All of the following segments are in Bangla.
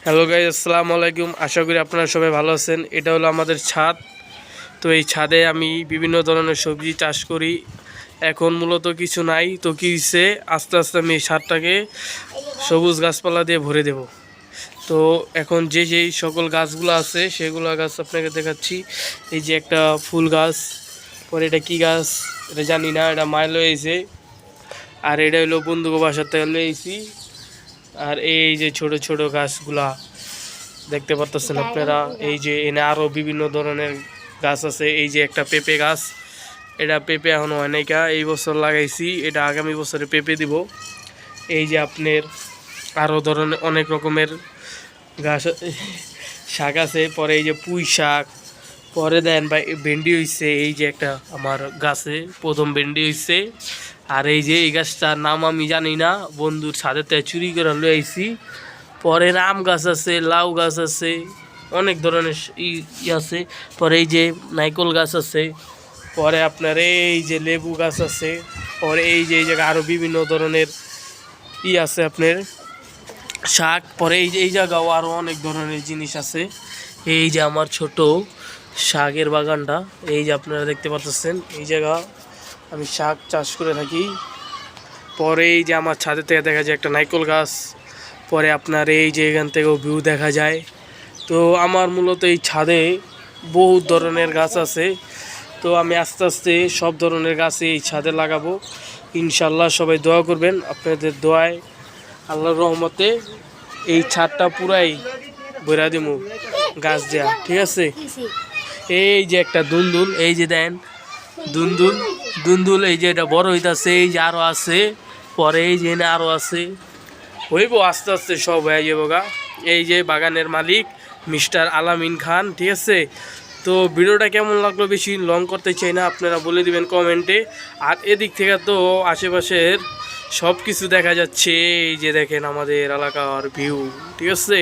হ্যালো গাইস, আসসালামু আলাইকুম। আশা করি আপনারা সবাই ভালো আছেন। এটা হলো আমাদের ছাদ। তো এই ছাদে আমি বিভিন্ন ধরনের সবজি চাষ করি। এখন মূলত কিছু নাই, তো কী হচ্ছে, আস্তে আস্তে আমি এই ছাদটাকে সবুজ গাছপালা দিয়ে ভরে দেব। তো এখন যেই সকল গাছগুলো আছে সেগুলো গাছ আপনাকে দেখাচ্ছি। এই যে একটা ফুল গাছ, পরে এটা কি গাছ এটা জানি না, এটা মাইল হয়েছে। আর এটা হলো বন্ধুকে বাসার থেকে লয়েছি। আর এই যে ছোট ছোট গাছগুলা দেখতে পাচ্ছেন আপনারা, এই যে এনে আরও বিভিন্ন ধরনের গাছ আছে। এই যে একটা পেঁপে গাছ, এটা পেঁপে এখনও অনেকা, এই বছর লাগাইছি, এটা আগামী বছরে পেঁপে দিব। এই যে আপনার আরও ধরনের অনেক রকমের গাছ শাক আছে। পরে এই যে পুঁই শাক, পরে দেন বা ভেন্ডি হইছে, এই যে একটা আমার গাছে প্রথম ভেন্ডি হইছে। আর এই যে এই গাছটার নাম আমি জানি না, বন্ধুর ছাদের থেকে চুরি করে লয়ে আইছি। পরে আম গাছ আছে, লাউ গাছ আছে, অনেক ধরনের আছে। পরে এই যে নাইকল গাছ আছে, পরে আপনার এই যে লেবু গাছ আছে, পরে এই যে এই জায়গায় আরও বিভিন্ন ধরনের আছে আপনার শাক। পরে এই যে এই জায়গাও আরও অনেক ধরনের জিনিস আছে। এই যে আমার ছোট শাকের বাগানটা, এই যে আপনারা দেখতে পাচ্ছেন, এই জায়গা আমি শাক চাষ করে থাকি। পরে এই যে আমার ছাদের থেকে দেখা যায় একটা নাইকল গাছ। পরে আপনার এই যে এখান থেকেও ভিউ দেখা যায়। তো আমার মূলত এই ছাদে বহু ধরনের গাছ আছে। তো আমি আস্তে আস্তে সব ধরনের গাছই এই ছাদে লাগাবো ইনশাল্লাহ। সবাই দোয়া করবেন, আপনাদের দোয়ায় আল্লাহর রহমতে এই ছাদটা পুরাই ভরা দিমু গাছ দেয়া, ঠিক আছে। এই যে একটা দুন্দুল, এই যে দেন দুন্দুল দুন্দুল, এই যে এটা বড় হইতাছে, এই যে আরও আছে। পরে এই যে আরও আছে, হইব আস্তে আস্তে সব হয়ে যাবো গা। এই যে বাগানের মালিক মিস্টার আলামিন খান, ঠিক আছে। তো ভিডিওটা কেমন লাগলো, বেশি লং করতে চাই না, আপনারা বলে দিবেন কমেন্টে। আর এদিক থেকে তো আশেপাশের সব কিছু দেখা যাচ্ছে, এই যে দেখেন আমাদের এলাকার ভিউ, ঠিক আছে।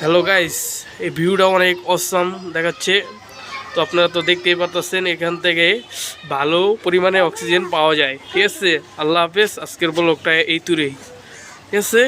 হ্যালো গাইস, এই ভিউটা অনেক অসাম দেখাচ্ছে। তো আপনারা তো দেখতেই পাচ্ছেন, এখান থেকে ভালো পরিমাণে অক্সিজেন পাওয়া যায়, ঠিক আছে। আল্লাহ হাফেজ, আজকের ব্লগটা এই তুরেই, ঠিক আছে।